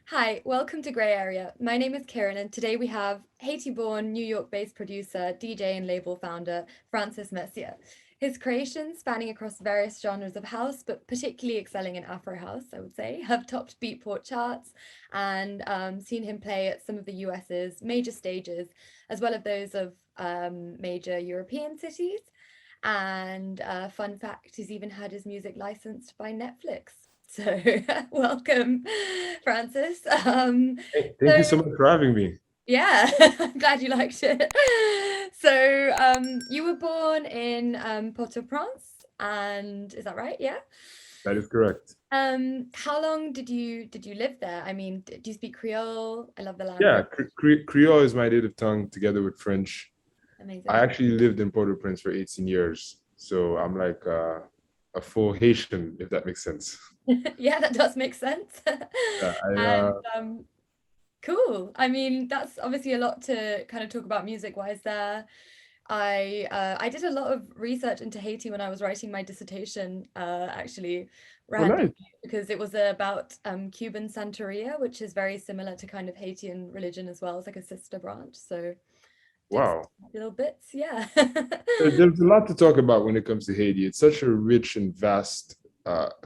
Hi, welcome to Grey Area. My name is Kieran, and today we have Haiti-born, New York-based producer, DJ, and label founder Francis Mercier. His creations, spanning across various genres of house, but particularly excelling in Afro house, I would say, have topped Beatport charts and seen him play at some of the US's major stages, as well as those of major European cities. And fun fact, he's even had his music licensed by Netflix. So welcome, Francis. Hey, thank So you so much for having me. yeah, I'm glad you liked it. So you were born in Port-au-Prince, and is that right? Yeah. That is correct. How long did you live there? I mean, do you speak Creole? I love the Yeah, language. Creole is my native tongue together with French. I Amazing. actually lived in Port-au-Prince for 18 years. So I'm like a full Haitian, if that makes sense. Yeah, that does make sense. Yeah, And cool. I mean, that's obviously a lot to kind of talk about music wise there. I did a lot of research into Haiti when I was writing my dissertation, actually oh, randomly nice. because it was about Cuban Santeria, which is very similar to kind of Haitian religion as well. It's like a sister branch. So did Wow. some little bits, yeah. There's a lot to talk about when it comes to Haiti. It's such a rich and vast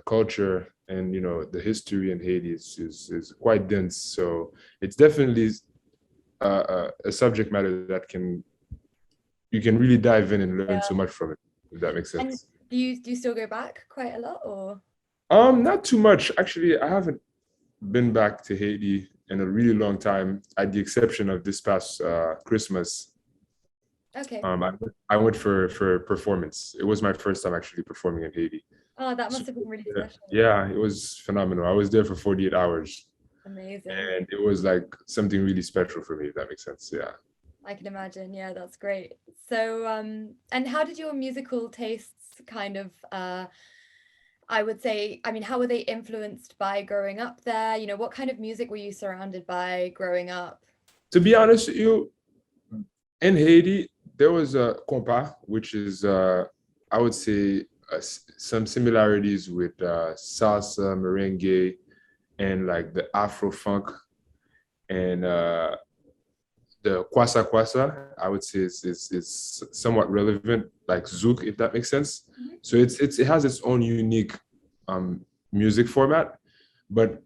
culture, and the history in Haiti is quite dense. So it's definitely a subject matter that you can really dive in and learn so Yeah. much from it, if that makes And sense. do you still go back quite a lot or? Not too much. Actually, I haven't been back to Haiti in a really long time, at the exception of this past Christmas. Okay. I went for performance. It was my first time actually performing in Haiti. Oh, that So must have been really special. yeah, it was phenomenal. I was there for 48 hours, Amazing. and it was like something really special for me, if that makes sense. Yeah. I can imagine. Yeah, that's great. So, and how did your musical tastes kind of, I would say, I mean, how were they influenced by growing up there? You know, what kind of music were you surrounded by growing up? To be honest with you, in Haiti, there was a compas, which is, I would say, some similarities with salsa, merengue, and like the Afro funk and the kwasa kwasa. I would say is somewhat relevant, like zouk, if that makes sense. Mhm. So it has its own unique um, music format. But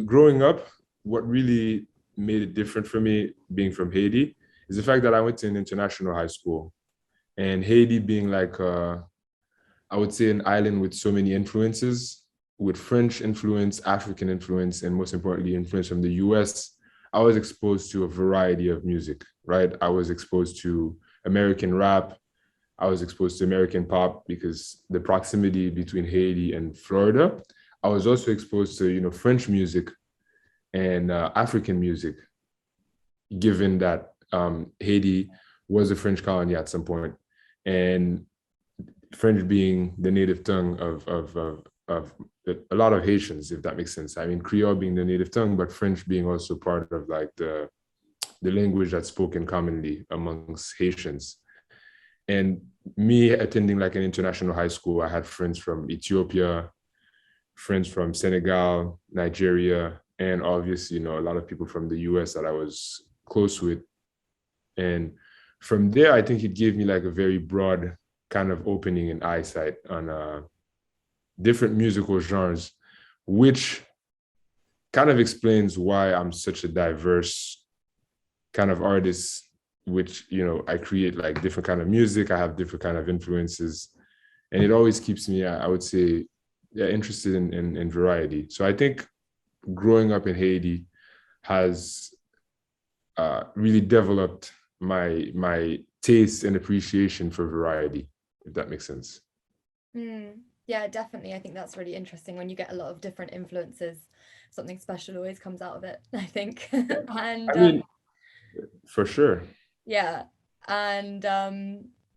growing up, what really made it different for me being from Haiti is the fact that I went to an international high school, and Haiti being like I would say an island with so many influences, with French influence, African influence, and most importantly, influence from the US. I was exposed to a variety of music, right? I was exposed to American rap. I was exposed to American pop because the proximity between Haiti and Florida. I was also exposed to, French music and African music, given that Haiti was a French colony at some point, and French being the native tongue of a lot of Haitians, if that makes sense. I mean, Creole being the native tongue, but French being also part of like the language that's spoken commonly amongst Haitians. And me attending like an international high school, I had friends from Ethiopia, friends from Senegal, Nigeria, and obviously, a lot of people from the US that I was close with. And from there, I think it gave me like a very broad kind of opening and eyesight on different musical genres, which kind of explains why I'm such a diverse kind of artist, which, I create like different kind of music. I have different kind of influences, and it always keeps me, I would say, yeah, interested in variety. So I think growing up in Haiti has really developed my taste and appreciation for variety, if that makes sense. Mm, yeah, definitely. I think that's really interesting when you get a lot of different influences. Something special always comes out of it, I think. And I mean, for sure. yeah, and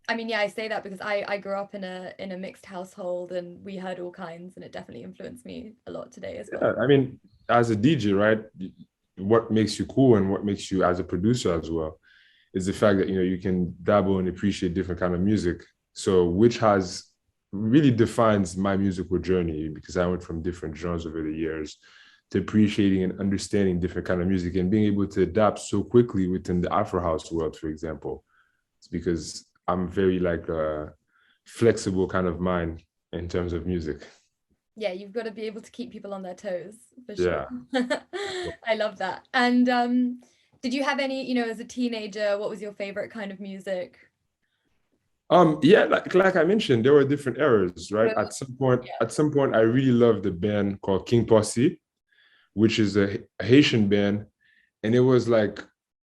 I mean, yeah, I say that because I grew up in a mixed household and we heard all kinds, and it definitely influenced me a lot today as Yeah, well. I mean, as a DJ, right? What makes you cool and what makes you as a producer as well is the fact that you can dabble and appreciate different kind of music. So which has really defines my musical journey, because I went from different genres over the years to appreciating and understanding different kind of music and being able to adapt so quickly within the Afro house world, for example. It's because I'm very like a flexible kind of mind in terms of music. Yeah, you've got to be able to keep people on their toes for sure. Yeah. I love that. And did you have any, as a teenager, what was your favorite kind of music? Yeah, like I mentioned, there were different eras, right? Well, At some point, I really loved the band called King Posse, which is a Haitian band, and it was like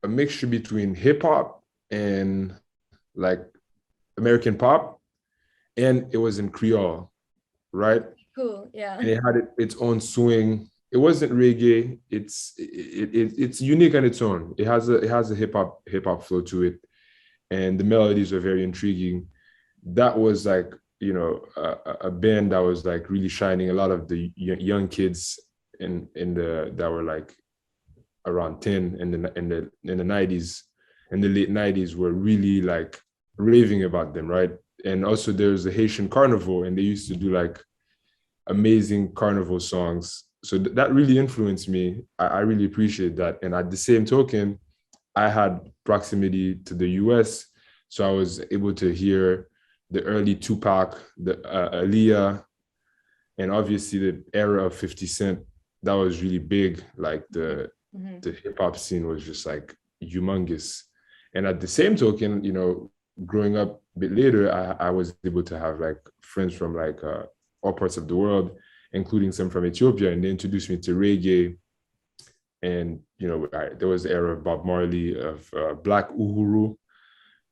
a mixture between hip hop and like American pop, and it was in Creole, right? cool. Yeah. And it had its own swing. It wasn't reggae. It's unique on its own. It has a hip hop flow to it, and the melodies are very intriguing. That was like, a band that was like really shining. A lot of the young kids in the that were like around 10 in the 90s, in the late 90s, were really like raving about them, right? And also there's a Haitian carnival, and they used to do like amazing carnival songs. So that really influenced me. I really appreciate that. And at the same token, I had proximity to the US. So I was able to hear the early Tupac, the Aaliyah, and obviously the era of 50 Cent. That was really big. Like the hip hop scene was just like humongous. And at the same token, growing up a bit later, I was able to have like friends from like all parts of the world, including some from Ethiopia, and they introduced me to reggae. And there was the era of Bob Marley, of Black Uhuru,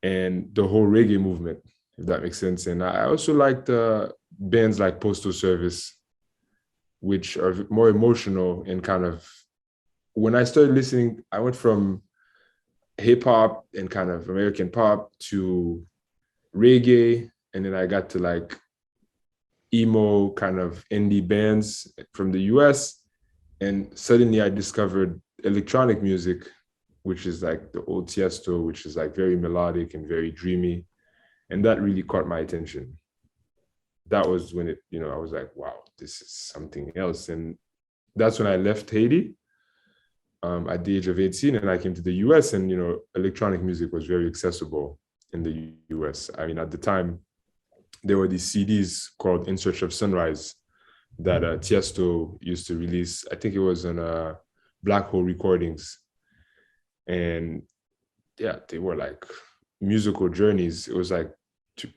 and the whole reggae movement, if that makes sense. And I also liked bands like Postal Service, which are more emotional and kind of. When I started listening, I went from hip hop and kind of American pop to reggae, and then I got to like emo kind of indie bands from the US. And suddenly I discovered electronic music, which is like the old Tiesto, which is like very melodic and very dreamy. And that really caught my attention. That was when I was like, wow, this is something else. And that's when I left Haiti at the age of 18, and I came to the US, and, electronic music was very accessible in the US. I mean, at the time, there were these CDs called In Search of Sunrise that Tiesto used to release. I think it was on Black Hole Recordings. And yeah, they were like musical journeys. It was like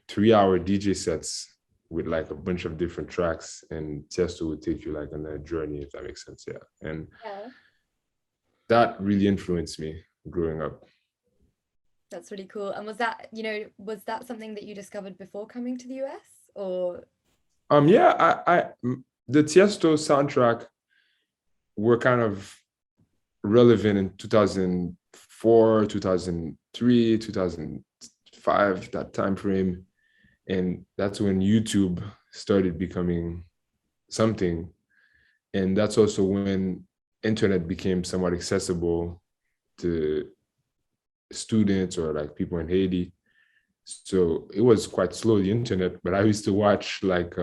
3-hour DJ sets with like a bunch of different tracks, and Tiesto would take you like on a journey, if that makes sense. Yeah. And Yeah. that really influenced me growing up. That's really cool. And was that something that you discovered before coming to the US or? Yeah, the Tiesto soundtrack were kind of relevant in 2004, 2003, 2005, that time frame. And that's when YouTube started becoming something. And that's also when internet became somewhat accessible to students or like people in Haiti. So it was quite slow, the internet, but I used to watch like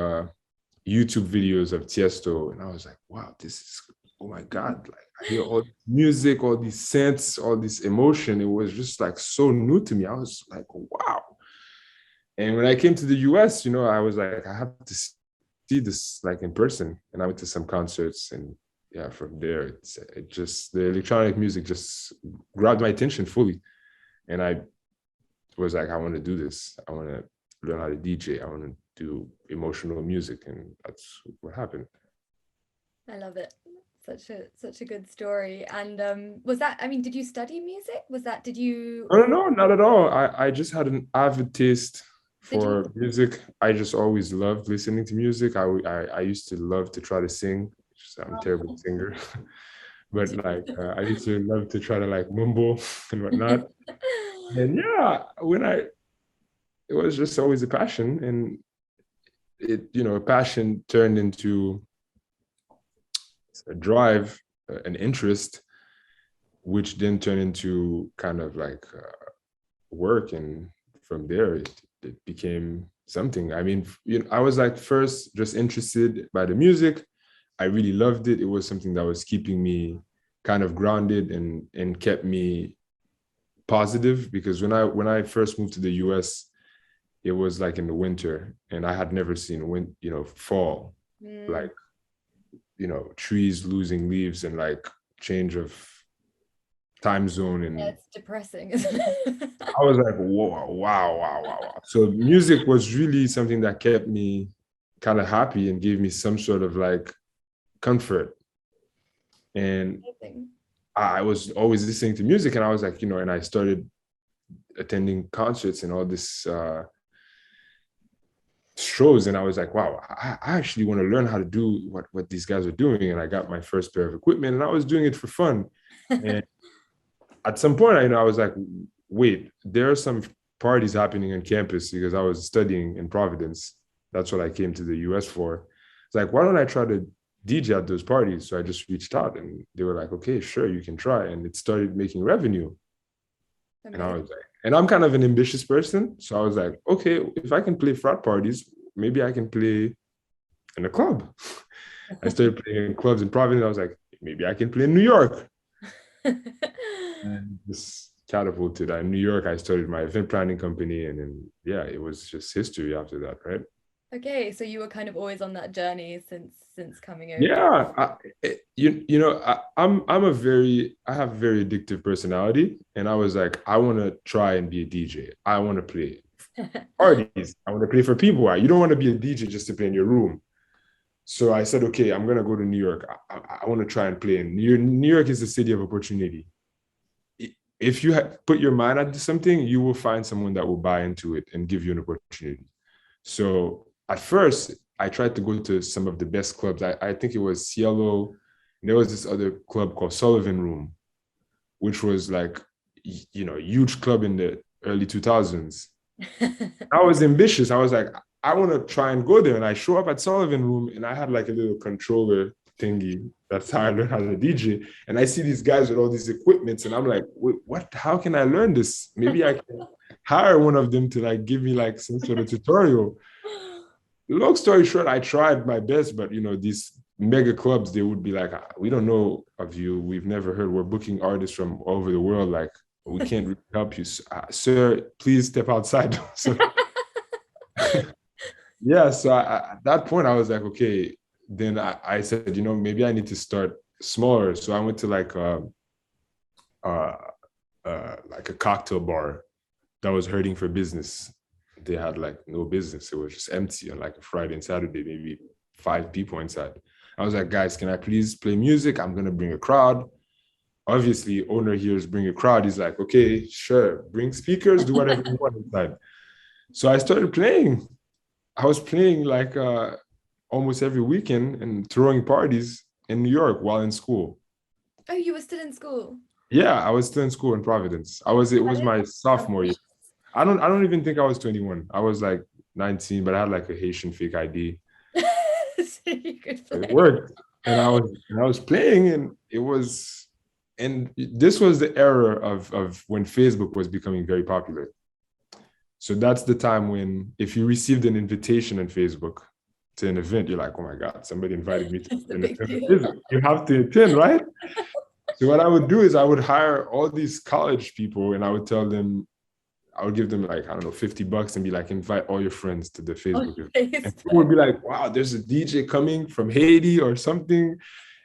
YouTube videos of Tiesto, and I was like, wow, this is, oh my God, like I hear all this music, all these scents, all this emotion. It was just like so new to me. I was like, wow. And when I came to the US, I was like, I have to see this like in person. And I went to some concerts, and yeah, from there, it just, the electronic music just grabbed my attention fully. And I was like, I want to do this. I want to learn how to DJ. I want to do emotional music. And that's what happened. I love it. Such a good story. And was that, I mean, did you study music? Did you, No, no, no, not at all. I just had an avid taste did you? for music. I just always loved listening to music. I used to love to try to sing. I'm a terrible singer. But like I used to love to try to like mumble and whatnot. And yeah, it was just always a passion, and a passion turned into a drive, an interest, which then turned into kind of like work. And from there, it became something. I mean, I was like first just interested by the music. I really loved it. It was something that was keeping me kind of grounded and kept me positive, because when I first moved to the US, it was like in the winter, and I had never seen fall, like, trees losing leaves and like change of time zone. Yeah, And it's depressing, isn't it? I was like, whoa, wow, wow, wow, wow. So music was really something that kept me kind of happy and gave me some sort of like comfort. And Amazing. I was always listening to music, and I was like, and I started attending concerts and all this shows, and I was like, wow, I actually want to learn how to do what these guys are doing. And I got my first pair of equipment, and I was doing it for fun. And at some point, I was like, wait, there are some parties happening on campus, because I was studying in Providence. That's what I came to the US for. It's like, why don't I try to DJ at those parties? So I just reached out, and they were like, okay, sure, you can try. And it started making revenue. And I was like, and I'm kind of an ambitious person. So I was like, okay, if I can play frat parties, maybe I can play in a club. I started playing in clubs in Providence. I was like, maybe I can play in New York. And this catapulted. In New York, I started my event planning company. And then, yeah, it was just history after that, right? Okay, so you were kind of always on that journey since coming over. Yeah, I have very addictive personality, and I was like, I want to try and be a DJ. I want to play parties. I want to play for people. You don't want to be a DJ just to play in your room. So I said, okay, I'm gonna go to New York. I want to try and play in New York. New York is the city of opportunity. If you put your mind onto something, you will find someone that will buy into it and give you an opportunity. So at first, I tried to go to some of the best clubs. I think it was Cielo. There was this other club called Sullivan Room, which was like, a huge club in the early 2000s. I was ambitious. I was like, I want to try and go there. And I show up at Sullivan Room, and I had like a little controller thingy. That's how I learned how to DJ. And I see these guys with all these equipments, and I'm like, wait, what? How can I learn this? Maybe I can hire one of them to like give me like some sort of tutorial. Long story short, I tried my best, but these mega clubs, they would be like, we don't know of you. We've never heard. We're booking artists from all over the world. Like, we can't really help you. Sir, please step outside. So, yeah. So at that point, I was like, okay. Then I said, maybe I need to start smaller. So I went to like a cocktail bar that was hurting for business. They had like no business. It was just empty on like a Friday and Saturday, maybe 5 people inside. I was like, guys, can I please play music? I'm gonna bring a crowd. Obviously, owner here is bring a crowd. He's like, okay, sure, bring speakers, do whatever you want inside. So I started playing. I was playing like almost every weekend and throwing parties in New York while in school. Oh, you were still in school? Yeah, I was still in school in Providence. It was my sophomore year. I don't even think I was 21. I was like 19, but I had like a Haitian fake ID. So you could play. It worked. And I was playing, and this was the era of when Facebook was becoming very popular. So that's the time when if you received an invitation on Facebook to an event, you're like, oh my God, somebody invited me to an event. You have to attend, right? So what I would do is I would hire all these college people, and I would tell them, I would give them like, I don't know, $50 and be like, invite all your friends to the Facebook event. And people would be like, wow, there's a DJ coming from Haiti or something.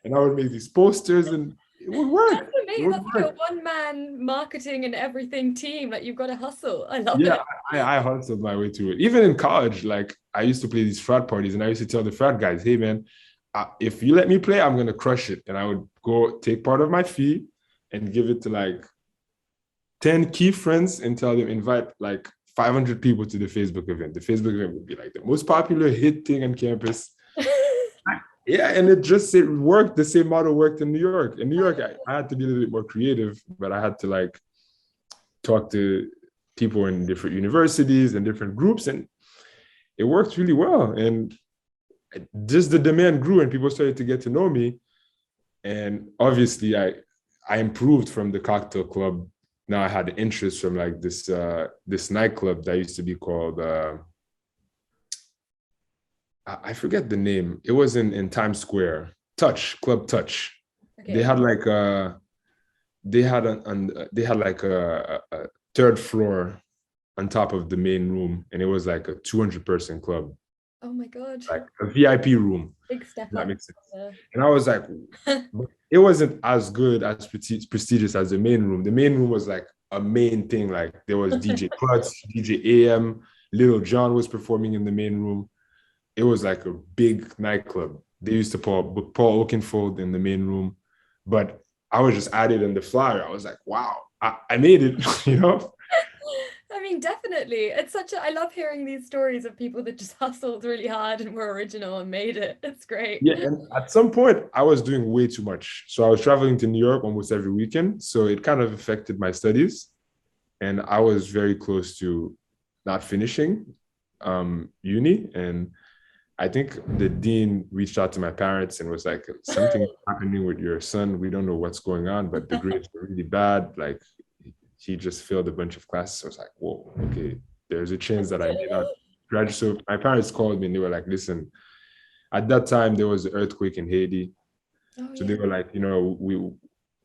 And I would make these posters, and it would work. That's amazing. That's like a one-man marketing and everything team. Like, you've got to hustle. I love it. Yeah, I hustled my way through it. Even in college, like I used to play these frat parties, and I used to tell the frat guys, hey man, if you let me play, I'm going to crush it. And I would go take part of my fee and give it to like 10 key friends and tell them, invite like 500 people to the Facebook event. The Facebook event would be like the most popular hit thing on campus. Yeah, and it worked. The same model worked in New York. In New York, I had to be a little bit more creative, but I had to like talk to people in different universities and different groups, and it worked really well. And just the demand grew, and people started to get to know me. And obviously, I improved from the cocktail club. Now I had interest from like this nightclub that used to be called I forget the name. It was in Times Square. Touch Club Touch. They Okay. had like a they had like a third floor on top of the main room, and it was like a 200-person club, Oh my God. like a VIP room. Big step If that up. makes sense. And I was like, it wasn't as good as prestigious as the main room. The main room was like a main thing. Like there was DJ Clutch, DJ AM, Little John was performing in the main room. It was like a big nightclub. They used to put Paul Oakenfold in the main room, but I was just added in the flyer. I was like, wow, I made it, you know? I mean, definitely. It's such a, I love hearing these stories of people that just hustled really hard and were original and made it. It's great. Yeah, and at some point, I was doing way too much. So I was traveling to New York almost every weekend. So it kind of affected my studies. And I was very close to not finishing uni. And I think the dean reached out to my parents and was like, something happening with your son. We don't know what's going on, but the grades were really bad. Like he just failed a bunch of classes. So I was like, whoa, okay, there's a chance that I may not graduate. So my parents called me and they were like, listen, at that time there was an earthquake in Haiti. Oh So they yeah. were like, you know, we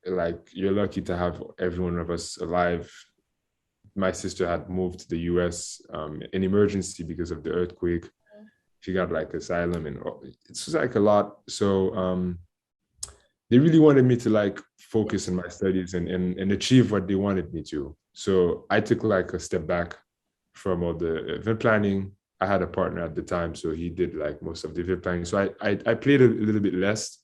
like you're lucky to have every one of us alive. My sister had moved to the US in emergency because of the earthquake. She got like asylum and it's like a lot. So they really wanted me to like focus on my studies and achieve what they wanted me to. So I took like a step back from all the event planning. I had a partner at the time, so he did like most of the event planning. So I played a little bit less,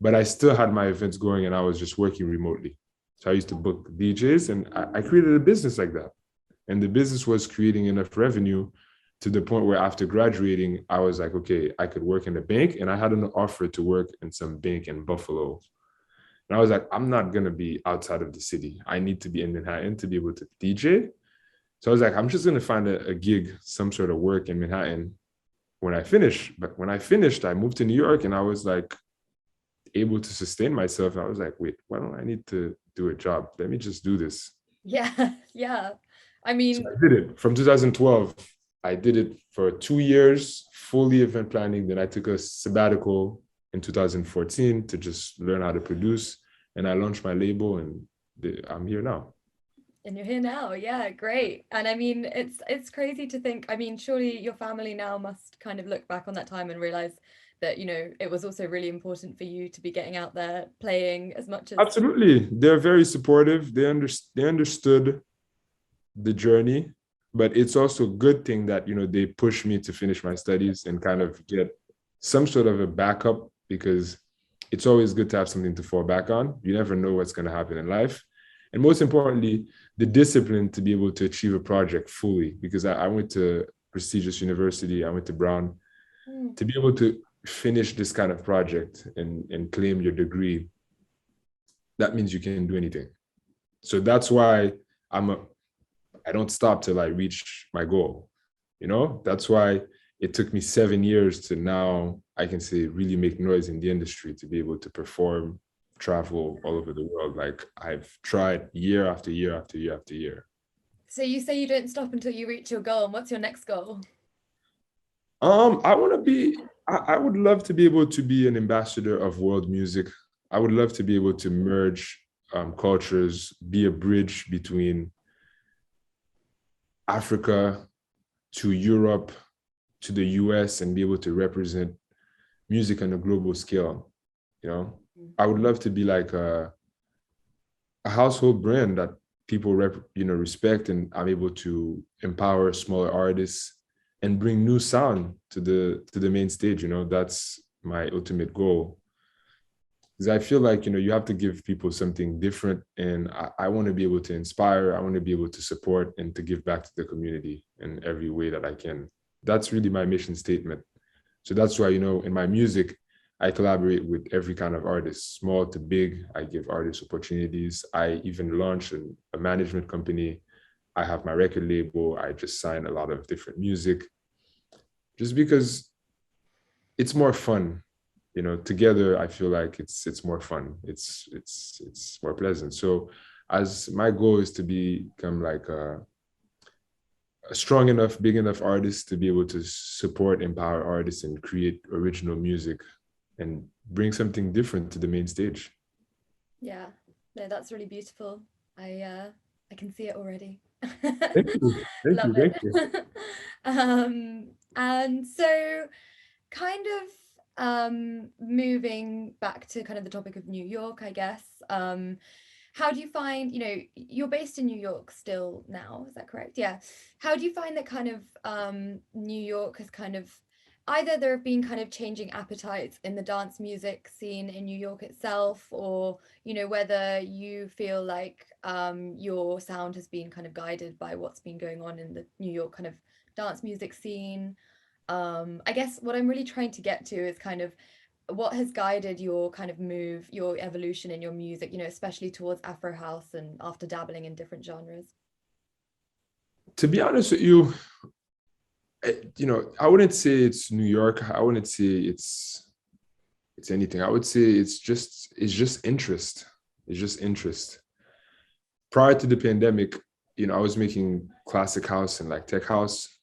but I still had my events going and I was just working remotely. So I used to book DJs and I created a business like that. And the business was creating enough revenue to the point where after graduating, I was like, okay, I could work in a bank. And I had an offer to work in some bank in Buffalo. And I was like, I'm not going to be outside of the city. I need to be in Manhattan to be able to DJ. So I was like, I'm just going to find a gig, some sort of work in Manhattan when I finish. But when I finished, I moved to New York and I was like able to sustain myself. I was like, wait, why don't I need to do a job? Let me just do this. Yeah. Yeah. I So mean, I did it from 2012. I did it for 2 years, fully event planning. Then I took a sabbatical in 2014 to just learn how to produce. And I launched my label and I'm here now. and you're here now. Yeah, great. And I mean, it's crazy to think, I mean, surely your family now must kind of look back on that time and realize that, you know, it was also really important for you to be getting out there playing as much as Absolutely. They're very supportive. They understood the journey, but it's also a good thing that, you know, they push me to finish my studies and kind of get some sort of a backup because it's always good to have something to fall back on. You never know what's going to happen in life. And most importantly, the discipline to be able to achieve a project fully because I went to prestigious university. I went to Brown mm, to be able to finish this kind of project and claim your degree. That means you can do anything. So that's why I don't stop till I reach my goal. You know, that's why it took me 7 years to now I can say really make noise in the industry to be able to perform, travel all over the world. Like I've tried year after year after year after year. so you say you don't stop until you reach your goal. And what's your next goal? I want to be. I would love to be able to be an ambassador of world music. I would love to be able to merge cultures, be a bridge between Africa to Europe to the US and be able to represent music on a global scale. You know, I would love to be like a household brand that people respect, and I'm able to empower smaller artists and bring new sound to the main stage. You know, that's my ultimate goal. Because I feel like, you know, you have to give people something different, and I want to be able to inspire. I want to be able to support and to give back to the community in every way that I can. That's really my mission statement. So that's why, you know, in my music, I collaborate with every kind of artist, small to big. I give artists opportunities. I even launched a management company. I have my record label. I just sign a lot of different music just because it's more fun. You know, together, I feel like it's more fun. It's more pleasant. So as my goal is to become like strong enough, big enough artists to be able to support, empower artists and create original music and bring something different to the main stage. Yeah, no, that's really beautiful. I can see it already. Thank you. Thank Love you. Thank you. it. And so kind of moving back to kind of the topic of New York, I guess. How do you find, you're based in New York still now, is that correct? Yeah. How do you find that kind of New York has kind of either there have been kind of changing appetites in the dance music scene in New York itself, or whether you feel like your sound has been kind of guided by what's been going on in the New York kind of dance music scene. I guess what I'm really trying to get to is kind of what has guided your kind of move, your evolution in your music, especially towards Afro house and after dabbling in different genres. To be honest with you, I wouldn't say it's New York. I wouldn't say it's anything. I would say it's just interest. It's just interest. Prior to the pandemic, I was making classic house and like tech house,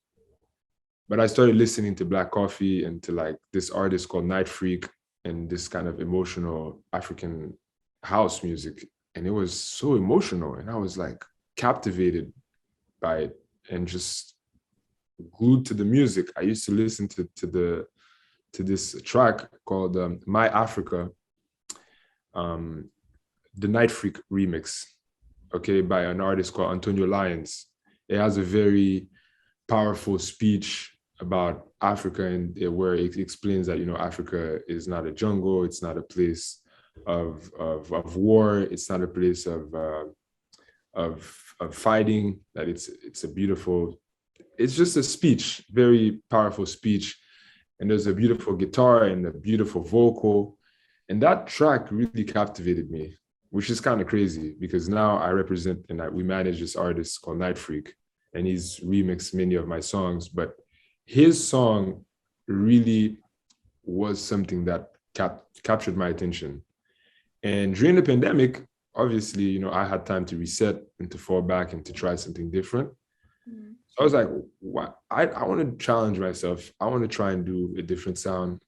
but I started listening to Black Coffee and to like this artist called Night Freak and this kind of emotional African house music. And it was so emotional. And I was like captivated by it and just glued to the music. I used to listen to this track called My Africa, the Night Freak remix, okay, by an artist called Antonio Lyons. It has a very powerful speech about Africa and where it explains that Africa is not a jungle, it's not a place of war, it's not a place of fighting. That it's a beautiful. It's just a speech, very powerful speech, and there's a beautiful guitar and a beautiful vocal, and that track really captivated me, which is kind of crazy because now I represent and we manage this artist called Night Freak, and he's remixed many of my songs, but his song really was something that captured my attention. And during the pandemic, obviously, I had time to reset and to fall back and to try something different. Mm. So I was like, what? I want to challenge myself. I want to try and do a different sound.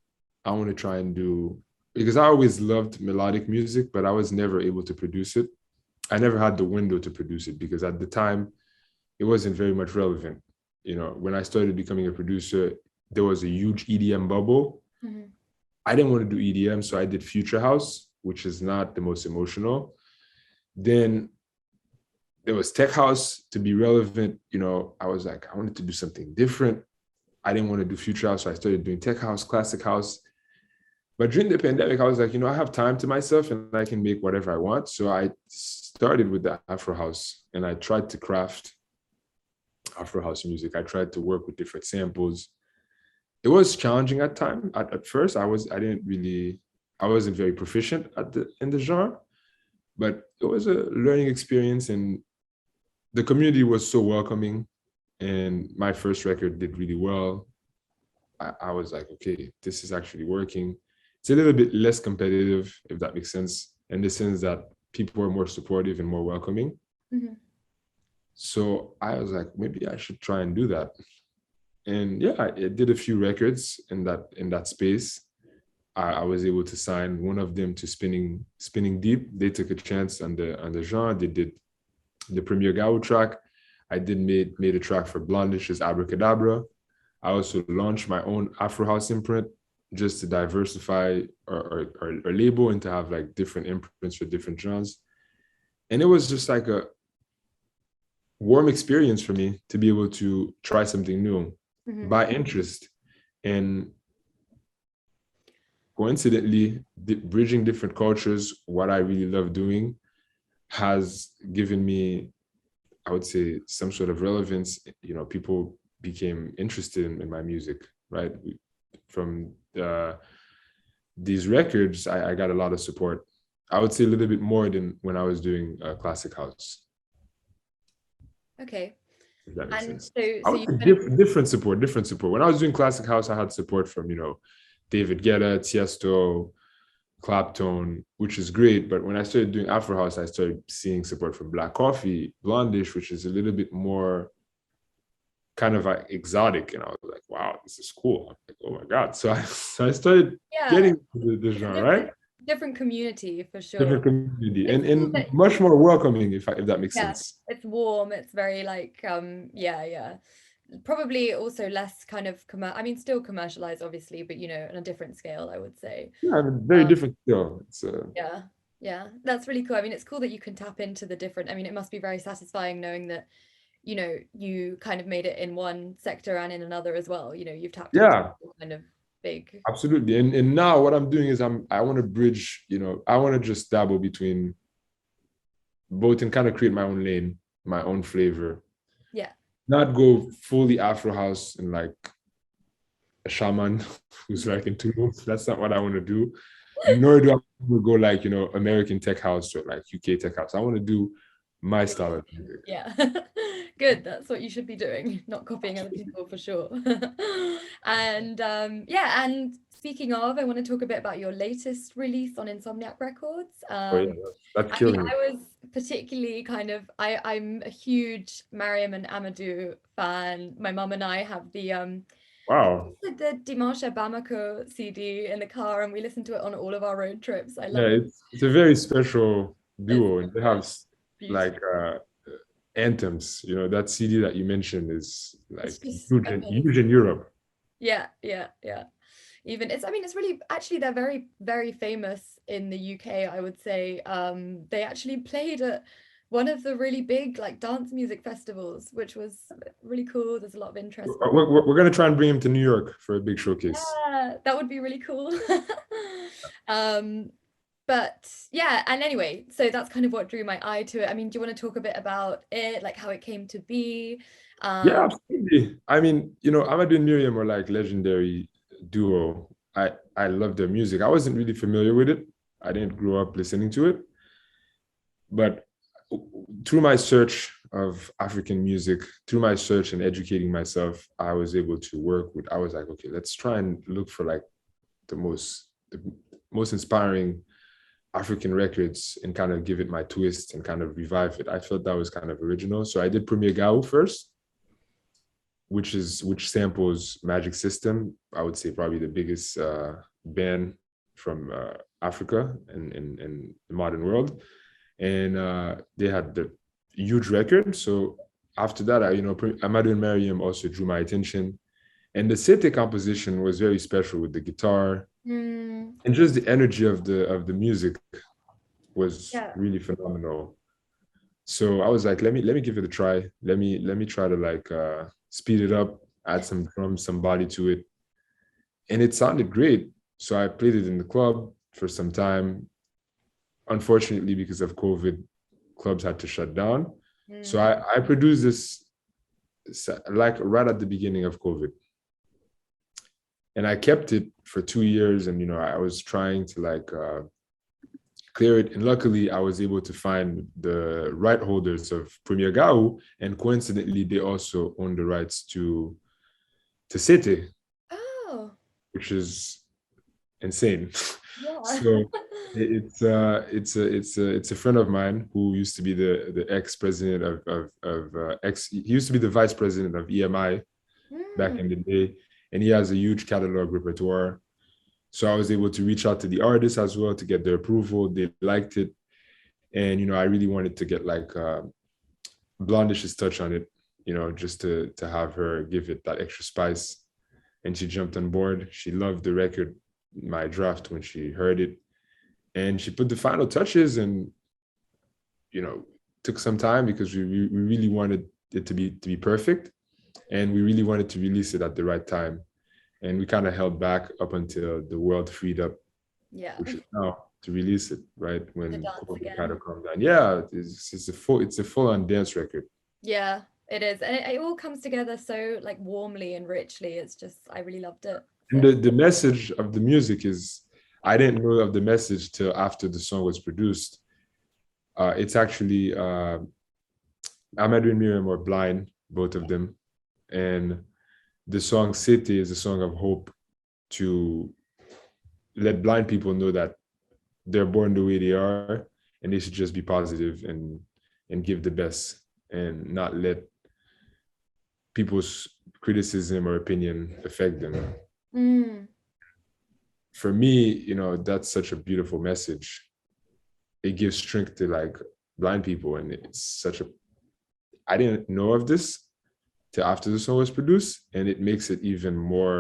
I want to try and do, because I always loved melodic music, but I was never able to produce it. I never had the window to produce it because at the time, it wasn't very much relevant. When I started becoming a producer, there was a huge EDM bubble. Mm-hmm. I didn't want to do EDM, so I did Future House, which is not the most emotional. Then there was Tech House to be relevant. I was like, I wanted to do something different. I didn't want to do Future House, so I started doing Tech House, Classic House. But during the pandemic, I was like, I have time to myself and I can make whatever I want. So I started with the Afro House and I tried to craft Afro House music. I tried to work with different samples. It was challenging at time. At first, I wasn't very proficient in the genre, but it was a learning experience and the community was so welcoming. And my first record did really well. I was like, okay, this is actually working. It's a little bit less competitive, if that makes sense, in the sense that people are more supportive and more welcoming. Mm-hmm. So I was like, maybe I should try and do that. And yeah, I did a few records in that space. I was able to sign one of them to Spinning Deep. They took a chance on the genre. They did the Premier Gao track. I did made a track for Blondish's Abracadabra. I also launched my own Afro House imprint just to diversify or label and to have like different imprints for different genres. And it was just like a warm experience for me to be able to try something new by interest. And coincidentally, bridging different cultures, what I really love doing, has given me, I would say, some sort of relevance. People became interested in my music, right? From these records, I got a lot of support. I would say a little bit more than when I was doing Classic House. Okay. If that makes sense. So I you different support. When I was doing Classic House, I had support from, David Guetta, Tiesto, Clapton, which is great. But when I started doing Afro House, I started seeing support from Black Coffee, Blondish, which is a little bit more kind of like exotic, and I was like, wow, this is cool. I'm like, oh my god. So I started Yeah, getting the it's a genre, right? different community for sure. Different community, It's cool and that much more welcoming, if that makes yeah, sense. it's warm. It's very like yeah, yeah. Probably also less kind of I mean, still commercialized, obviously, but you know, on a different scale, I would say. Yeah, I mean, very Um, different still. It's yeah, yeah, that's really cool. I mean, it's cool that you can tap into the different. I mean, it must be very satisfying knowing that, you know, you kind of made it in one sector and in another as well. You know, you've tapped into yeah, kind of big. absolutely. And now what I'm doing is I want to bridge, I want to just dabble between both and kind of create my own lane, my own flavor. Yeah. Not go fully Afro house and like a shaman who's like in Tulum. That's not what I want to do. Nor do I want to go like, American tech house or like UK tech house. I want to do my style of music. Yeah. Good. That's what you should be doing, not copying other people for sure. And yeah, and speaking of, I want to talk a bit about your latest release on Insomniac Records. Oh yeah, that's I mean, killing it. I was particularly kind of I'm a huge Mariam and Amadou fan. My mum and I have Wow. the Dimanche à Bamako CD in the car, and we listen to it on all of our road trips. I Yeah, love it. it's a very special It's duo, and they have beautiful. like anthems. That CD that you mentioned is like It's just huge amazing. in Europe. Yeah, yeah, yeah. Even I mean, it's really actually they're very, very famous in the UK, I would say. They actually played at one of the really big like dance music festivals, which was really cool. There's a lot of interest behind. We're gonna try and bring him to New York for a big showcase. Yeah, that would be really cool. Um, but yeah, and anyway, so that's kind of what drew my eye to it. I mean, do you want to talk a bit about it, like how it came to be? Yeah, Um, absolutely. I mean, Amadou and Miriam are like legendary duo. I love their music. I wasn't really familiar with it. I didn't grow up listening to it, but through my search of African music, through my search and educating myself, I was able to work with. I was like, okay, let's try and look for like the most inspiring African records and kind of give it my twist and kind of revive it. I felt that was kind of original. So I did Premier Gao first, which samples Magic System. I would say probably the biggest band from Africa and the modern world. And they had the huge record. So after that, Amadou and Mariam also drew my attention. And the Sete composition was very special with the guitar mm, and just the energy of the music was yeah, really phenomenal. So I was like, let me give it a try. Let me try to like speed it up, add some drums, some body to it, and it sounded great. So I played it in the club for some time. Unfortunately, because of COVID, clubs had to shut down. So mm, I produced this like right at the beginning of COVID, and I kept it for 2 years. And I was trying to like clear it. And luckily, I was able to find the right holders of Premier Gao, and coincidentally, they also own the rights to Sete, oh, which is insane. yeah. So it's a friend of mine who used to be the ex president he used to be the vice president of EMI back Mm, in the day, and he has a huge catalog repertoire. So I was able to reach out to the artists as well to get their approval. They liked it. And I really wanted to get like Blondish's touch on it, just to have her give it that extra spice. And she jumped on board. She loved the record, my draft, when she heard it, and she put the final touches. And took some time because we really wanted it to be perfect, and we really wanted to release it at the right time. And we kind of held back up until the world freed up, yeah, which is now to release it, right? to When dance COVID kind again. of calmed down. Yeah, it's a full on dance record. Yeah, it is. And it all comes together so like warmly and richly. It's just, I really loved it. And So, the message of the music is, I didn't know of the message till after the song was produced. It's actually Amadou and Miriam were blind, both of them. And the song City is a song of hope to let blind people know that they're born the way they are, and they should just be positive and give the best, and not let people's criticism or opinion affect them. Mm. For me, that's such a beautiful message. It gives strength to like blind people, and it's such a, I didn't know of this till after the song was produced, and it makes it even more,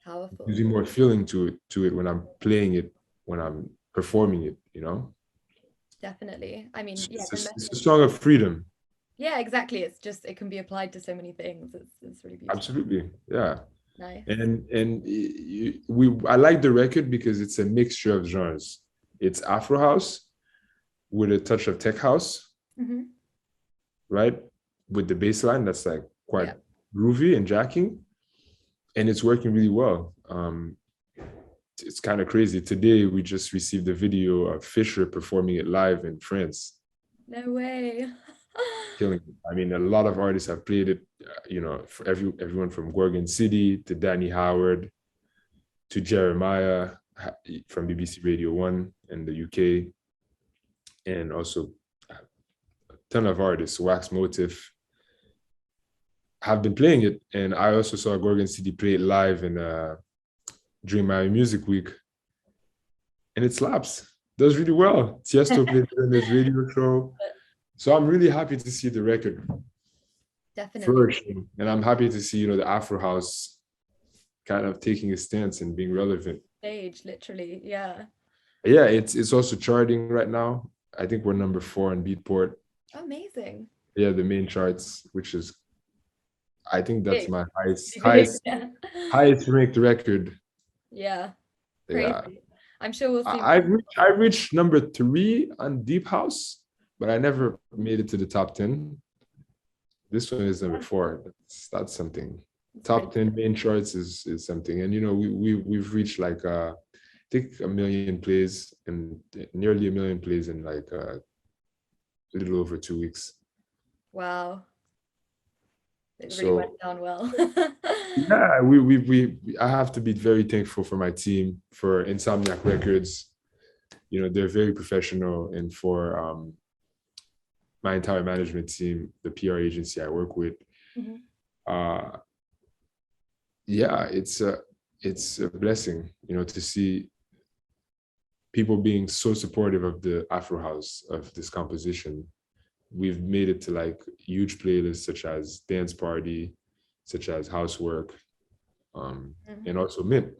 Powerful. gives me more feeling to it when I'm playing it, when I'm performing it. Definitely. I mean, yeah, the It's a message. song of freedom. Yeah, exactly. It's just it can be applied to so many things. It's really beautiful. Absolutely, yeah. Nice. And I like the record because it's a mixture of genres. It's Afro house with a touch of tech house, Hmm. right? With the bass line that's like quite Yeah. groovy and jacking, and it's working really well. It's kind of crazy. Today we just received a video of Fisher performing it live in France. No way. Killing it. I mean, a lot of artists have played it. For everyone from Gorgon City to Danny Howard to Jeremiah from BBC Radio 1 in the UK, and also a ton of artists, Wax Motif, have been playing it. And I also saw Gorgon City play it live during my music week, and it slaps. Does really well. Tiesto played it in his radio show. So I'm really happy to see the record Definitely. flourishing. And I'm happy to see, the Afro House kind of taking a stance and being relevant. Stage, literally. Yeah. Yeah, it's also charting right now. I think we're number 4 on Beatport. Amazing. Yeah, the main charts, which is, I think that's Big. my highest Big. highest Yeah. highest ranked record. Yeah. Yeah. Crazy. I'm sure we'll see. I reached number 3 on Deep House, but I never made it to the top 10. This one is number 4. That's something. Top 10 main charts is something. And we've reached like I think a million plays, and nearly a million plays in like a little over 2 weeks. Wow. It really went So down well. yeah, I have to be very thankful for my team, for Insomniac Records. They're very professional, and for my entire management team, the PR agency I work with. Mhm. Uh, yeah, it's a blessing, to see people being so supportive of the Afro House, of this composition. We've made it to like huge playlists such as Dance Party, such as Housework, and also Mint,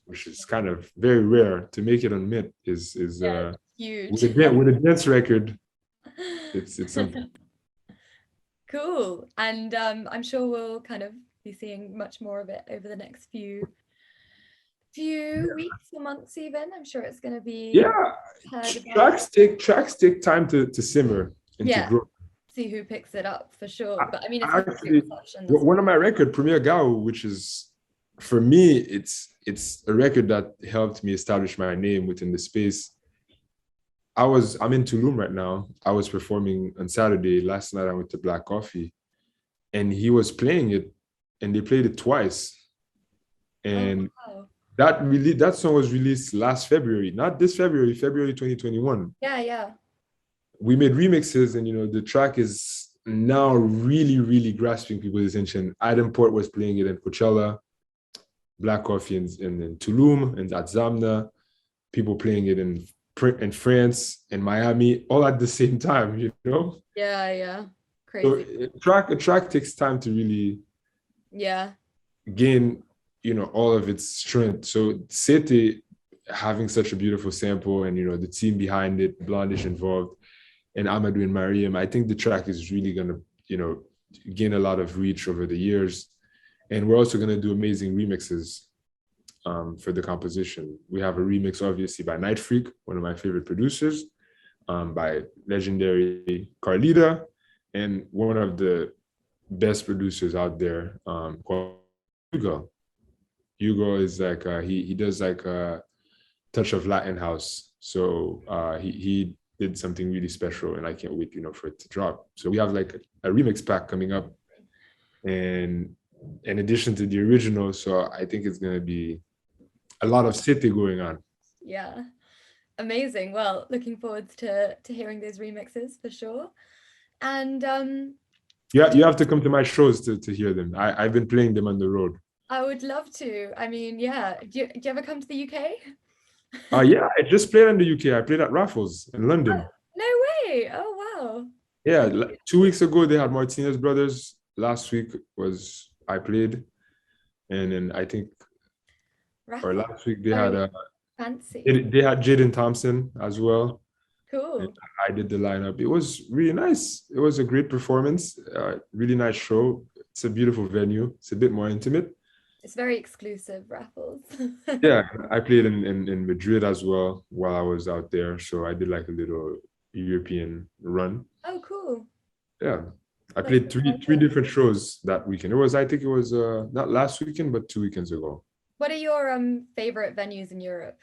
which is kind of very rare to make it on Mint. Is Yeah, huge. with a dance record, it's something. Cool. And I'm sure we'll kind of be seeing much more of it over the next few weeks or months even. I'm sure it's going to be Yeah, heard about. tracks take time to simmer and to Yeah. grow. See who picks it up for sure. But I mean, it's a great Actually, reception. That's one of my record, Premier Gao, which is, for me, it's a record that helped me establish my name within the space. I'm in Tulum right now. I was performing on Saturday. Last night I went to Black Coffee, and he was playing it, and they played it twice. And wow. that song was released last February, not this February, February 2021. Yeah. We made remixes, and the track is now really, really grasping people's attention. Adam Port was playing it in Coachella, Black Coffee in Tulum, and at Zamna, people playing it in France and Miami, all at the same time. Yeah. So Crazy. a track takes time to really gain, all of its strength. So Sete having such a beautiful sample, and the team behind it, Blondish involved, and Amadou and Mariam, I think the track is really gonna, gain a lot of reach over the years. And we're also gonna do amazing remixes for the composition. We have a remix, obviously, by Night Freak, one of my favorite producers, by legendary Carlita, and one of the best producers out there, called Hugo. Hugo is like he does like a touch of Latin house. So he did something really special, and I can't wait, for it to drop. So we have like a remix pack coming up, and in addition to the original. So I think it's gonna be a lot of Sete going on. Yeah. Amazing. Well, looking forward to hearing those remixes for sure. And Yeah, you have to come to my shows to hear them. I've been playing them on the road. I would love to. I mean, yeah. Do you ever come to the UK? Yeah, I just played in the UK. I played at Raffles in London. No way. Oh, wow. Yeah, 2 weeks ago they had Martinez Brothers. Last week was I played, and then I think or Raffle. last week they Oh, had fancy. they had Jaden Thompson as well. And Cool. I did the lineup. It was really nice. It was a great performance. Really nice show. It's a beautiful venue. It's a bit more intimate. It's very exclusive, Raffles. Yeah, I played in Madrid as well while I was out there. So I did like a little European run. Oh, cool. Yeah. I That's played three different shows that weekend. I think it was not last weekend, but 2 weekends ago. What are your favorite venues in Europe?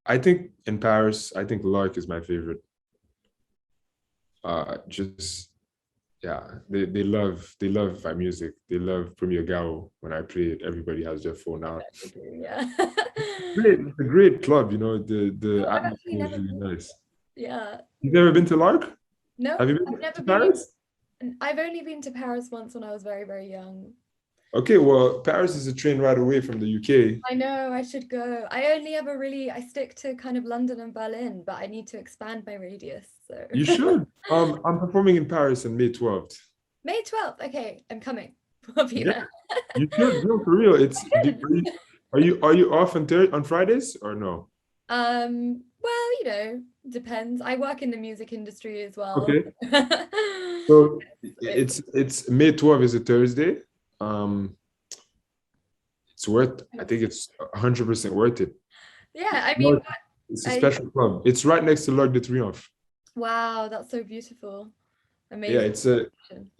I think in Paris, I think Lark is my favorite. Just yeah, they love my music. They love Premier Gao. When I play it, everybody has their phone out. Yeah. Great, it's a great club, the Oh, I've actually atmosphere is never really been. nice. Yeah. You've never been to Lark? No, Have you I've been never to been. Paris? I've only been to Paris once when I was very, very young. Okay, well, Paris is a train ride away from the UK. I know I should go. I stick to kind of London and Berlin, but I need to expand my radius. So You should. I'm performing in Paris on May 12th. May 12th. Okay, I'm coming. I'll be Yeah, there. you should. No, for real. I should. Are you off on Fridays or no? Well, depends. I work in the music industry as well. Okay. So It's it's May 12th is a Thursday. Um, it's worth. I think it's 100% worth it. yeah, I No, mean, it's a I special club. It's right next to L'Arc de Triomphe. wow, that's so beautiful. Yeah, Amazing.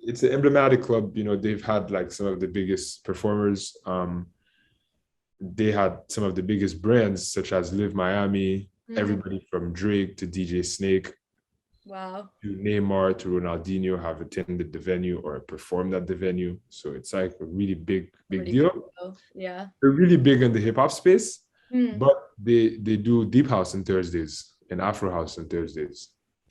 it's an emblematic club. They've had like some of the biggest performers. They had some of the biggest brands such as Live Miami, Mhm. everybody from Drake to DJ Snake Wow. to Neymar to Ronaldinho have attended the venue or performed at the venue. So it's like a really big Really deal. big deal. Yeah. They're really big in the hip hop space, Hmm. but they do deep house on Thursdays and Afro house on Thursdays.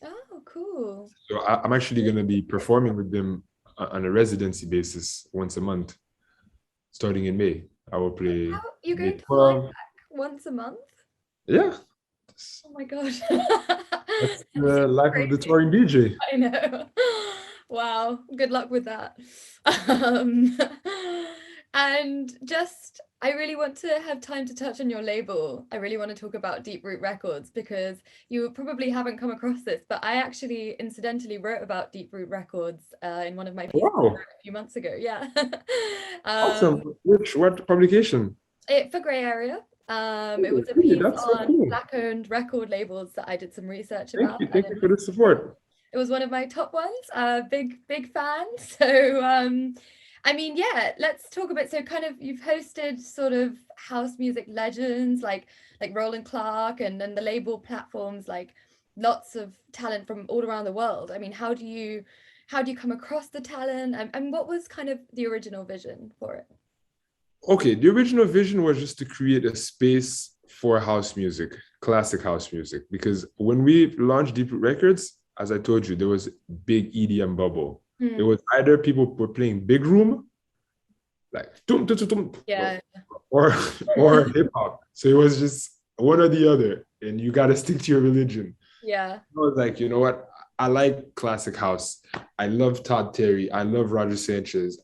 Oh, cool. So I'm actually going to be performing with them on a residency basis once a month, starting in May. I will play How you're May going to fly 12. back once a month? Yeah, Oh my gosh. that's That the seems life of the crazy. touring DJ. I know. Wow. Good luck with that. Um, and I really want to have time to touch on your label. I really want to talk about Deep Root Records because you probably haven't come across this, but I actually incidentally wrote about Deep Root Records in one of my pieces I Wow, wrote a few months ago. Yeah. awesome. What publication? For Grey Area. It Oh, was a really? piece That's so on cool. Black-owned record labels that I did some research Thank about, you. and Thank you for the support. it was one of my top ones. Big fan. So I mean, yeah, let's talk a bit. So kind of you've hosted sort of house music legends like Roland Clark and then the label platforms, like lots of talent from all around the world. I mean, how do you come across the talent, and what was kind of the original vision for it? Okay, the original vision was just to create a space for house music, classic house music, because when we launched Deep Root Records, as I told you, there was a big EDM bubble. It Hmm. was either people were playing big room, like tum, tum, tum, tum, Yeah. or or hip hop. So it was just one or the other, and you got to stick to your religion. Yeah. I was like, you know what? I like classic house. I love Todd Terry. I love Roger Sanchez.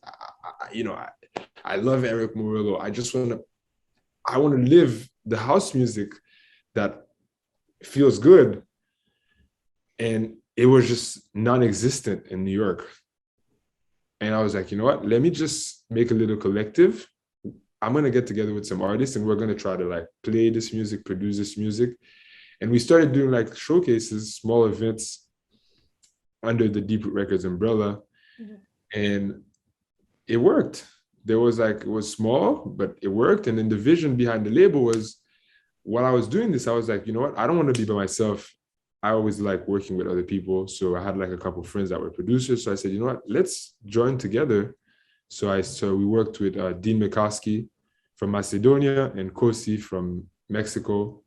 I love Eric Murillo. I want to live the house music that feels good. And it was just non-existent in New York. And I was like, you know what? Let me just make a little collective. I'm going to get together with some artists and we're going to try to like play this music, produce this music. And we started doing like showcases, small events under the Deep Root Records umbrella. Mm-hmm. And it worked. It was small, but it worked. And then the vision behind the label was, while I was doing this, I was like, you know what? I don't want to be by myself. I always like working with other people. So I had like a couple of friends that were producers. So I said, you know what? Let's join together. So we worked with Dean McCoskey from Macedonia and Kosi from Mexico.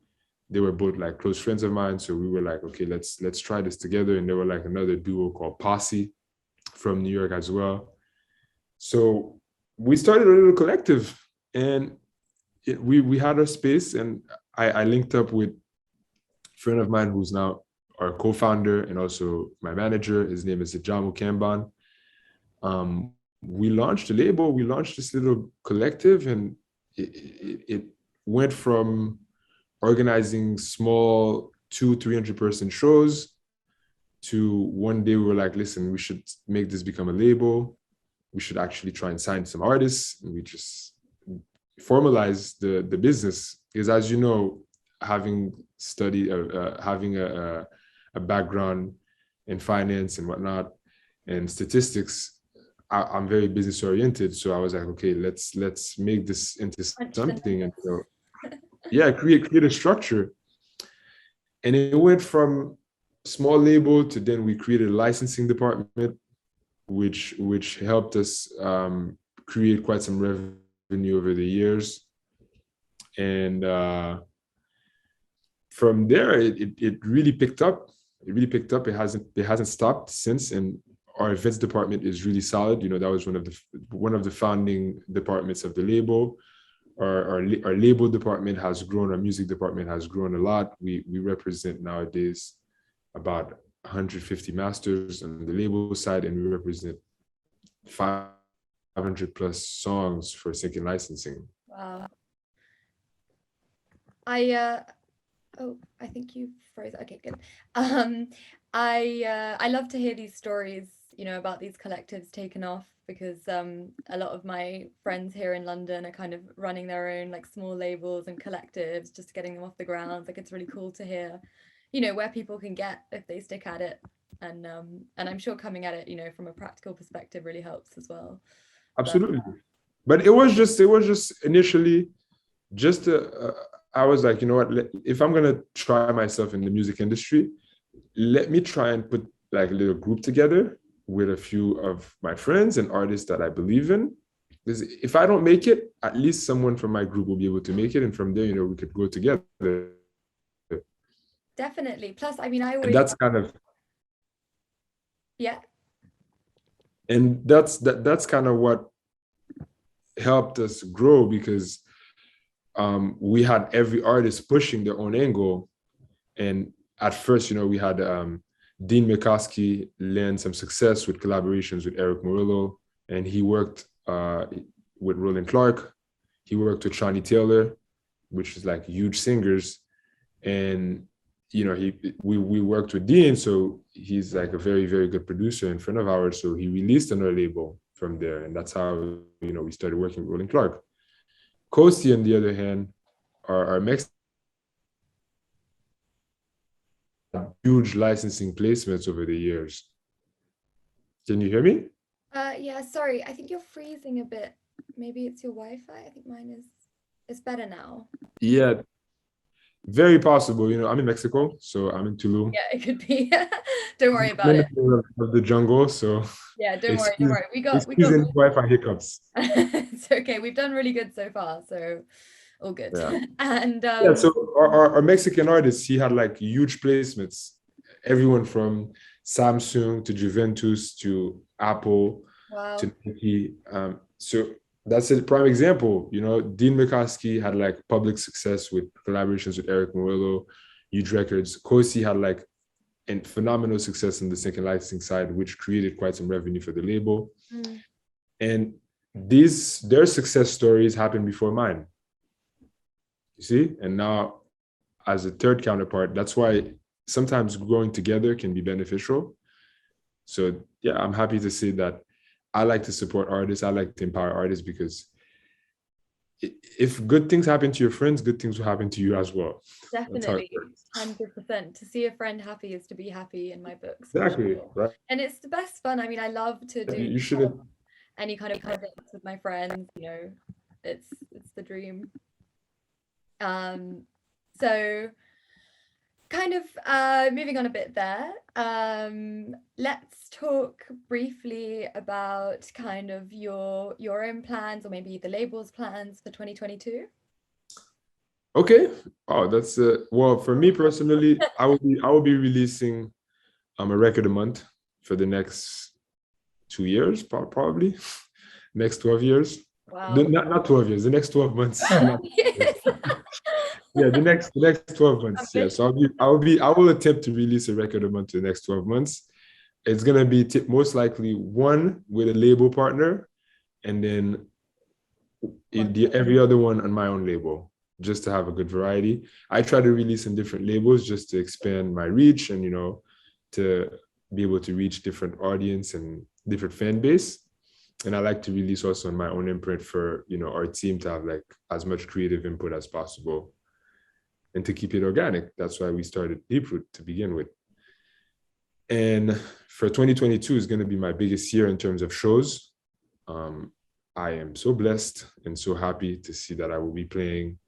They were both like close friends of mine. So we were like, okay, let's try this together. And there were like another duo called Posse from New York as well. So we started a little collective, and we had our space, and I linked up with a friend of mine who's now our co-founder and also my manager. His name is Jamu Kamban. We launched a label, we launched this little collective, and it went from organizing small 200-300 person shows to one day we were like, listen, we should make this become a label. We should actually try and sign some artists. And we just formalized the business. Because as you know, having studied, having a background in finance and whatnot, and statistics, I'm very business oriented. So I was like, okay, let's make this into something. And so, yeah, create a structure. And it went from small label to then we created a licensing department, which helped us create quite some revenue over the years. And from there, it really picked up. It really picked up. It hasn't stopped since. And our events department is really solid. You know, that was one of the founding departments of the label. Our label department has grown. Our music department has grown a lot. We represent nowadays about 150 masters on the label side, and we represent 500 plus songs for second licensing. Wow. I think you froze. Okay, good. I love to hear these stories, you know, about these collectives taken off, because a lot of my friends here in London are kind of running their own like small labels and collectives, just getting them off the ground. Like, it's really cool to hear, you know, where people can get if they stick at it. And I'm sure coming at it, you know, from a practical perspective really helps as well. Absolutely. But it was just initially just I was like, you know what, if I'm going to try myself in the music industry, let me try and put like a little group together with a few of my friends and artists that I believe in. Because if I don't make it, at least someone from my group will be able to make it. And from there, you know, we could go together. Definitely. Plus, I mean, I always... And that's kind of... Yeah. And that's kind of what helped us grow, because we had every artist pushing their own angle. And at first, you know, we had Dean McCoskey land some success with collaborations with Eric Murillo, and he worked with Roland Clark. He worked with Shawnee Taylor, which is like huge singers. And, you know, we worked with Dean, so he's like a very, very good producer and friend of ours. So he released on our label from there. And that's how, you know, we started working with Roland Clark. Kosi, on the other hand, our Mexican huge licensing placements over the years. Can you hear me? Yeah, sorry. I think you're freezing a bit. Maybe it's your Wi-Fi. I think mine is... It's better now. Yeah, very possible. You know, I'm in Mexico, so I'm in Tulum. Yeah, it could be. Don't worry about it. Of the jungle, so yeah, don't worry. We got Wi-Fi hiccups. It's okay. We've done really good so far, so all good. Yeah. And yeah, so our Mexican artists, he had like huge placements. Everyone from Samsung to Juventus to Apple. Wow. To Nike. So that's a prime example. You know, Dean McCoskey had like public success with collaborations with Eric Murillo, huge records. Kosi had like a phenomenal success in the second licensing side, which created quite some revenue for the label. And their success stories happened before mine. You see? And now, as a third counterpart, that's why sometimes growing together can be beneficial. So yeah, I'm happy to say that I like to support artists. I like to empower artists, because if good things happen to your friends, good things will happen to you as well. Definitely, 100%. To see a friend happy is to be happy in my books. Exactly, sure. right? And it's the best fun. I mean, I love to do You shouldn't any kind of events with my friends. You know, it's the dream. So kind of moving on a bit there, let's talk briefly about kind of your own plans, or maybe the label's plans for 2022. Okay. Oh, that's well, for me personally, I will be releasing a record a month for the next 2 years, probably. Next 12 years. Wow. Not 12 years, the next 12 months. Yes. Yeah, the next 12 months. Yeah. Ambitious. So I will attempt to release a record a month in the next 12 months. It's gonna be most likely one with a label partner, and then every other one on my own label, just to have a good variety. I try to release in different labels just to expand my reach and to be able to reach different audience and different fan base. And I like to release also on my own imprint for our team to have like as much creative input as possible and to keep it organic. That's why we started Deeproot to begin with. And for 2022 is going to be my biggest year in terms of shows. I am so blessed and so happy to see that I will be playing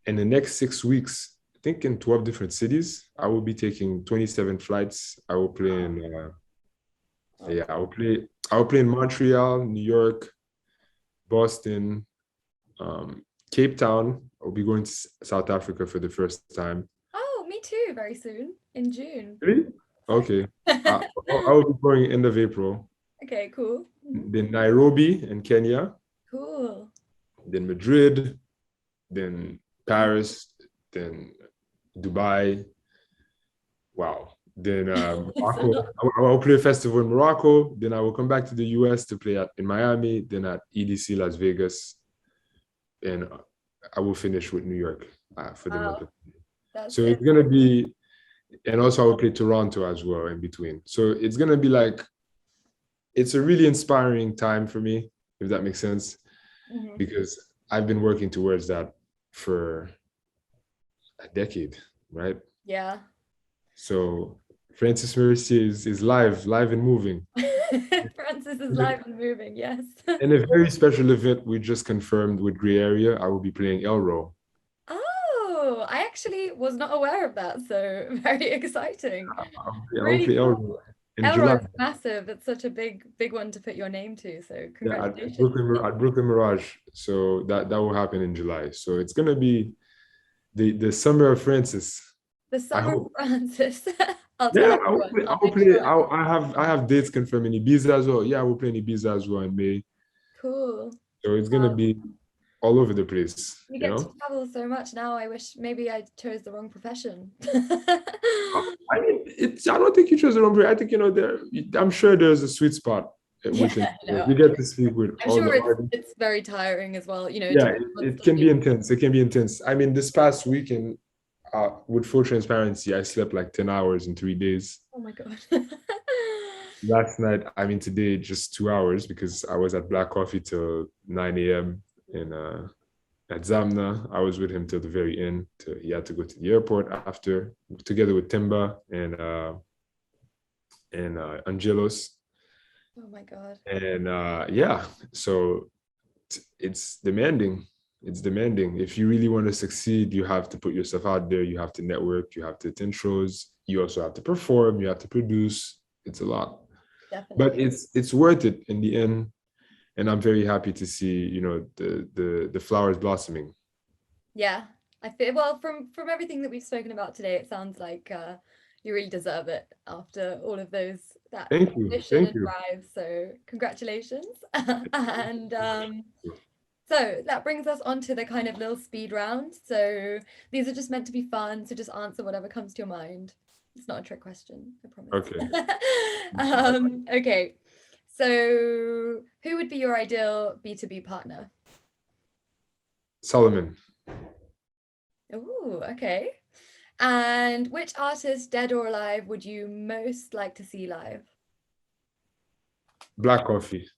in the next 6 weeks, I think in 12 different cities. I will be taking 27 flights. I will play in I will play in Montreal, New York, Boston, Cape Town. I'll be going to South Africa for the first time. Oh, me too, very soon in June. Really? Okay. I will be going end of April. Okay, cool. Then Nairobi in Kenya. Cool. Then Madrid, then Paris, then Dubai. Wow. Then Morocco. I will play a festival in Morocco. Then I will come back to the US to play in Miami, then at EDC Las Vegas. And I will finish with New York for the month. So it's going to be, and also I will play Toronto as well in between. So it's going to be like, it's a really inspiring time for me, if that makes sense, because I've been working towards that for a decade, right? Yeah. So Francis Mercier is live and moving. Francis is live and moving, yes. And a very special event we just confirmed with Grey Area, I will be playing Elro. Oh, I actually was not aware of that, so very exciting. Really play Elro in Elro July. is massive. It's such a big one to put your name to, so congratulations. Yeah, at Brooklyn Mirage. So that will happen in July. So it's gonna be the summer of Francis. The summer of Francis. I will play. I have dates confirmed in Ibiza as well. Yeah, I will play in Ibiza as well in May. Cool. So it's gonna be all over the place. You get to travel so much now. I wish maybe I chose the wrong profession. I mean, I don't think you chose the wrong profession. I think I'm sure there's a sweet spot. You get to speak with. I'm sure it's very tiring as well. Yeah, it can be intense. It can be intense. I mean, this past weekend, with full transparency, I slept like 10 hours in 3 days. Oh my God. Last night, today, just 2 hours because I was at Black Coffee till 9 a.m. and at Zamna. I was with him till the very end. He had to go to the airport after, together with Timba and Angelos. Oh my God. And so it's demanding. It's demanding. If you really want to succeed, you have to put yourself out there. You have to network. You have to attend shows. You also have to perform. You have to produce. It's a lot. Definitely. But it's worth it in the end. And I'm very happy to see, the flowers blossoming. Yeah, I feel from everything that we've spoken about today, it sounds like you really deserve it after all of that ambition and drive. So congratulations. And so that brings us on to the kind of little speed round. So these are just meant to be fun. So just answer whatever comes to your mind. It's not a trick question, I promise. Okay. Okay. So who would be your ideal B2B partner? Solomon. Oh, okay. And which artist, dead or alive, would you most like to see live? Black Coffee.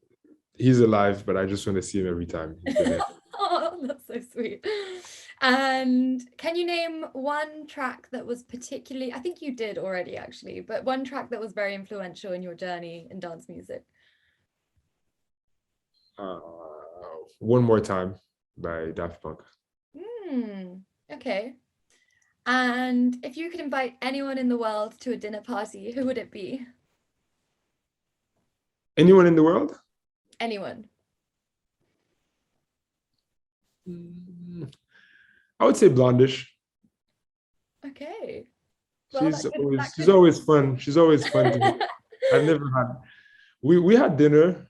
He's alive, but I just want to see him every time. Oh, that's so sweet. And can you name one track that was particularly, I think you did already actually, but one track that was very influential in your journey in dance music? One More Time by Daft Punk. Okay. And if you could invite anyone in the world to a dinner party, who would it be? Anyone in the world? Anyone. I would say Blondish. Okay. Well, she's always fun. She's always fun. I've never had we had dinner,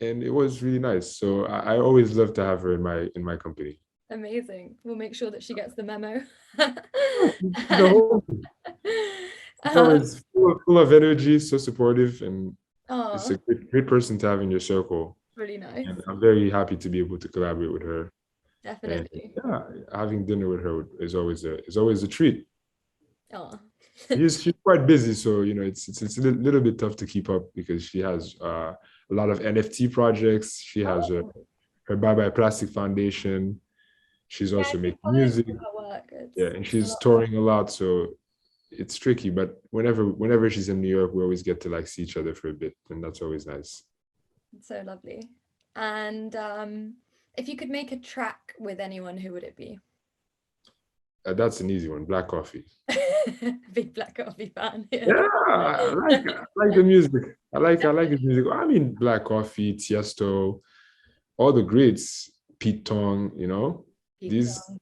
and it was really nice. So I always love to have her in my company. Amazing. We'll make sure that she gets the memo. She's a whole, she's um, always full of energy, so supportive, and it's oh, a great person to have in your circle. really nice. And I'm very happy to be able to collaborate with her. And Definitely. yeah, having dinner with her is always a treat. Oh. She's quite busy, so it's a little bit tough to keep up because she has a lot of NFT projects. She has Oh. her Bye Bye Plastic Foundation. She's Yeah, I also keep making following music. her work. Yeah, and It's a she's lot. touring a lot, so it's tricky. But whenever she's in New York, we always get to like see each other for a bit, and that's always nice. It's so lovely. And if you could make a track with anyone, who would it be? That's an easy one. Black Coffee. Big Black Coffee fan. Yeah. Yeah, I like the music. I like his music. I mean, Black Coffee, Tiesto, all the greats, Pete Tong, Pete these Tong.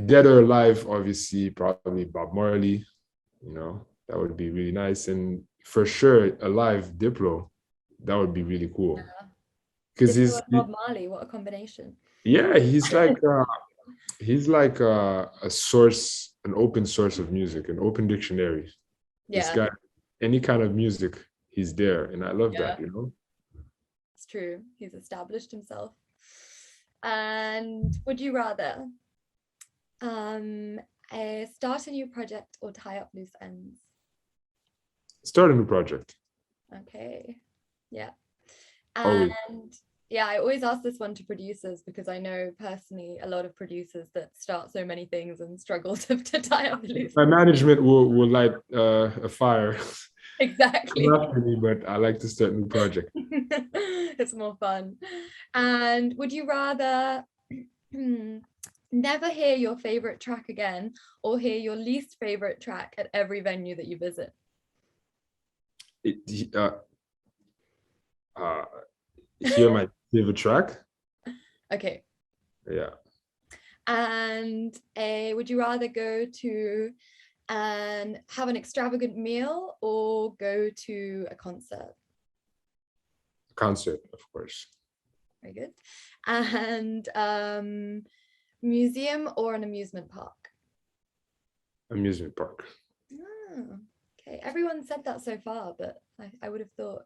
dead or alive, obviously, probably Bob Marley, that would be really nice. And for sure, alive Diplo, that would be really cool. Because Diplo and Bob Marley, what a combination. yeah, he's like a source, an open source of music, an open dictionary. This Yeah, guy, any kind of music, he's there. And I love yeah, that. it's true. He's established himself. And would you rather start a new project or tie up loose ends? Start a new project. Okay. Yeah. Always. And yeah, I always ask this one to producers because I know personally a lot of producers that start so many things and struggle to tie up the loose My ends. management will light a fire. Exactly. Not for me, but I like to start new projects. It's more fun. And would you rather never hear your favorite track again or hear your least favorite track at every venue that you visit? Hear my favorite track. Okay. Yeah. And would you rather go to and have an extravagant meal or go to a concert? Concert, of course. Very good. And museum or an amusement park? Amusement park. Oh, okay. Everyone said that so far, but I would have thought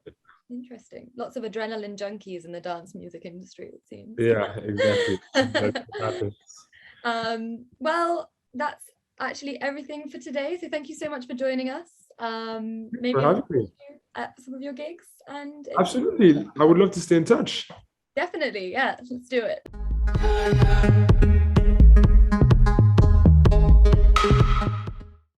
interesting. Lots of adrenaline junkies in the dance music industry, it seems. Yeah, exactly. That's what happens. Well, that's actually everything for today. So thank you so much for joining us. Maybe For having me. at some of your gigs and Absolutely. I would love to stay in touch. definitely, yeah, let's do it.